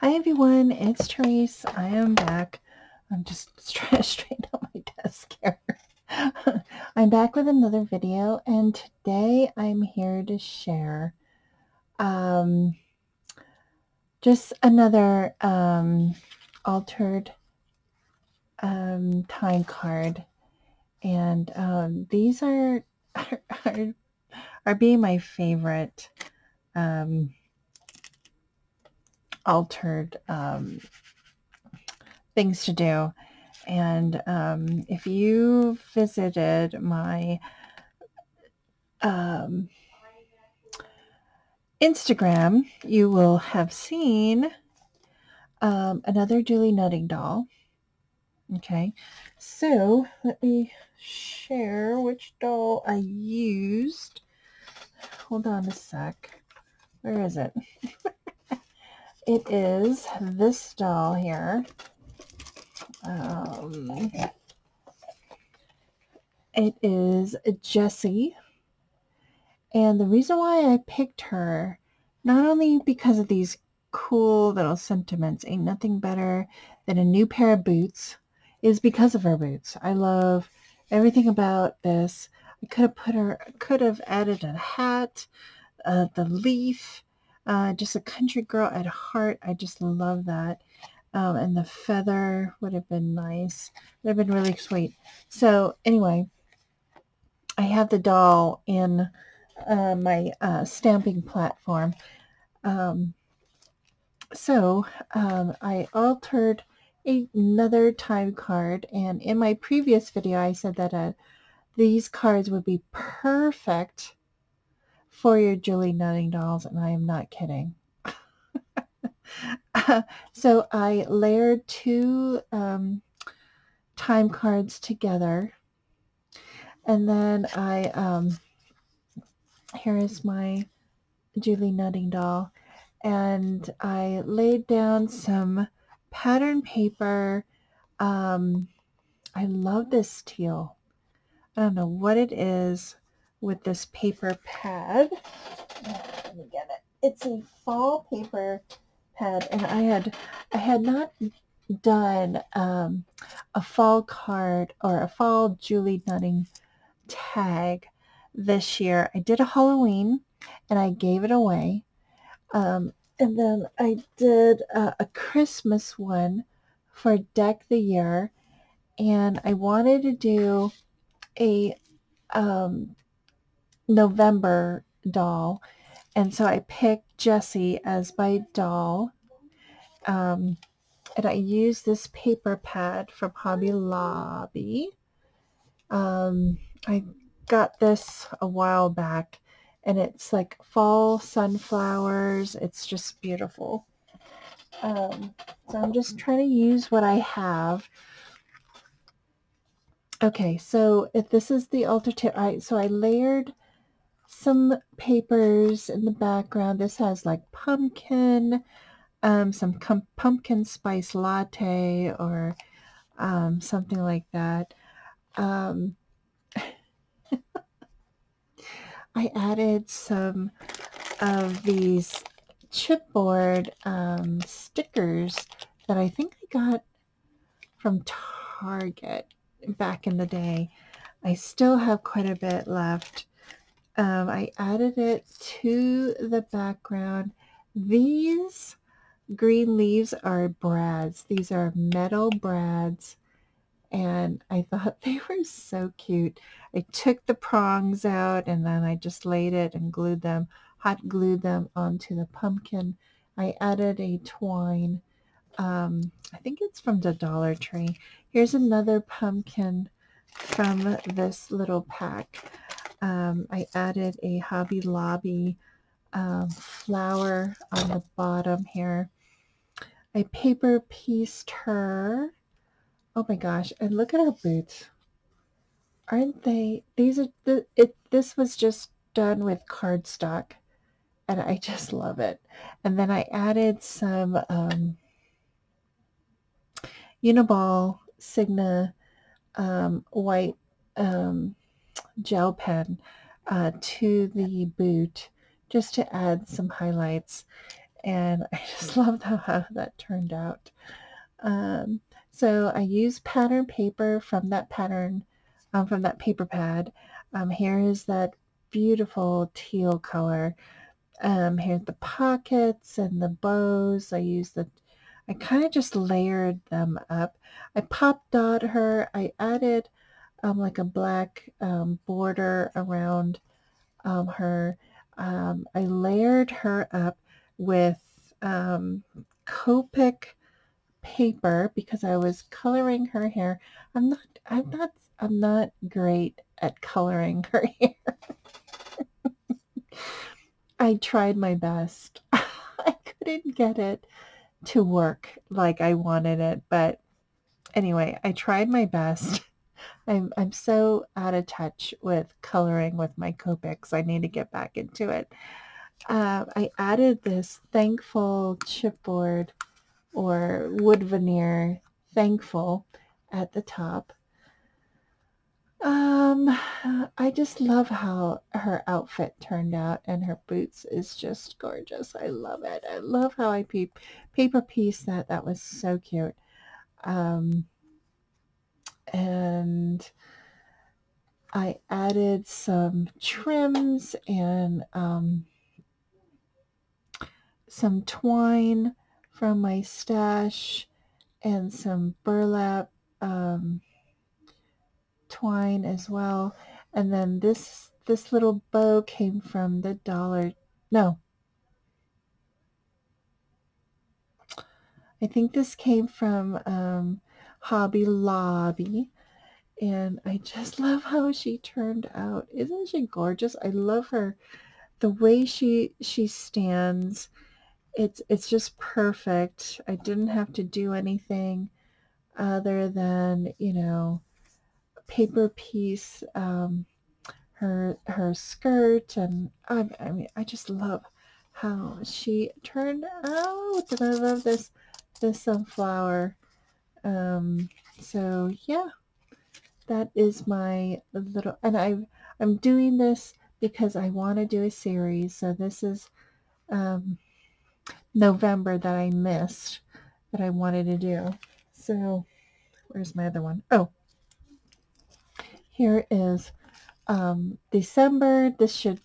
Hi everyone, it's Tereese. I am back. I'm just trying to straighten out my desk here. I'm back with another video, and today I'm here to share um, just another altered time card. And these are, are being my favorite um, altered things to do. And if you visited my um, Instagram, you will have seen another Julie Nutting doll. Okay, so let me share which doll I used. Hold on a sec. Where is it? It is this doll here. It is Jessie. And the reason why I picked her, not only because of these cool little sentiments, ain't nothing better than a new pair of boots, is because of her boots. I love everything about this. I could have added a hat, the leaf, just a country girl at heart. I just love that. And the feather would have been nice. Would have been really sweet. So anyway, I have the doll in my stamping platform. Um, so I altered another time card, and in my previous video I said that these cards would be perfect for your Julie Nutting dolls, and I am not kidding. So I layered two time cards together, and then here is my Julie Nutting doll, and I laid down some pattern paper. I love this teal. I don't know what it is with this paper pad. Let me get it. It's a fall paper pad, and I had not done a fall card or a fall Julie Nutting tag this year. I did a Halloween, and I gave it away. And then I did a Christmas one for Deck the Year, and I wanted to do a November doll, and so I picked Jessie as my doll, and I used this paper pad from Hobby Lobby. I got this a while back, and it's like fall sunflowers. It's just beautiful. So I'm just trying to use what I have. Okay, so if this is the alternative, so I layered some papers in the background. This has like pumpkin, some pumpkin spice latte or something like that. Um, I added some of these chipboard stickers that I think I got from Target back in the day. I still have quite a bit left. I added it to the background. These green leaves are brads. These are metal brads, and I thought they were so cute. I took the prongs out, and then I just laid it and hot glued them onto the pumpkin. I added a twine. I think it's from the Dollar Tree. Here's another pumpkin from this little pack. I added a Hobby Lobby flower on the bottom here. I paper pieced her. Oh my gosh, and look at her boots. Aren't they? This was just done with cardstock, and I just love it. And then I added some Uniball Signa white gel pen to the boot just to add some highlights. and I just love how that turned out. Um, so I used pattern paper from that from that paper pad. Here is that beautiful teal color. Here's the pockets and the bows. I kind of just layered them up. I pop dot her. I added like a black border around her. I layered her up with Copic paper because I was coloring her hair. I'm not I'm not I'm not great at coloring her hair. I tried my best. I couldn't get it to work like I wanted it, but anyway, I tried my best. I'm so out of touch with coloring with my Copics. I need to get back into it. I added this thankful chipboard or wood veneer thankful at the top. Um, I just love how her outfit turned out, and her boots is just gorgeous. I love it. I love how I paper pieced that. That was so cute. Um, and I added some trims and some twine from my stash and some burlap um, twine as well. And then this little bow came from the dollar. No, I think this came from Hobby Lobby. And I just love how she turned out. Isn't she gorgeous? I love her. The way she stands, it's just perfect. I didn't have to do anything other than, paper piece her skirt, and I mean I just love how she turned out, and I love this sunflower. Um, so yeah, that is my little, and I'm doing this because I want to do a series. So this is um, November that I missed that I wanted to do. So where's my other one? Oh, here is December. This should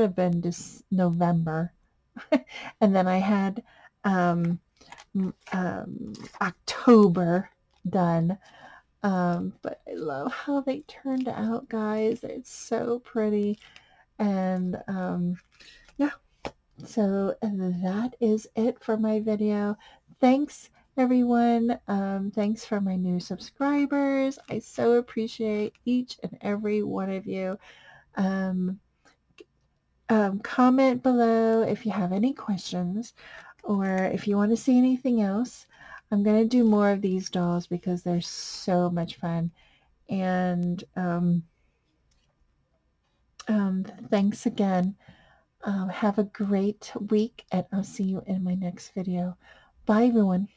have been this November, and then I had um, October done. But I love how they turned out, guys. It's so pretty, and yeah. So that is it for my video. Thanks everyone. Thanks for my new subscribers. I so appreciate each and every one of you. Um, comment below if you have any questions or if you want to see anything else. I'm going to do more of these dolls because they're so much fun. And thanks again. Have a great week, and I'll see you in my next video. Bye, everyone.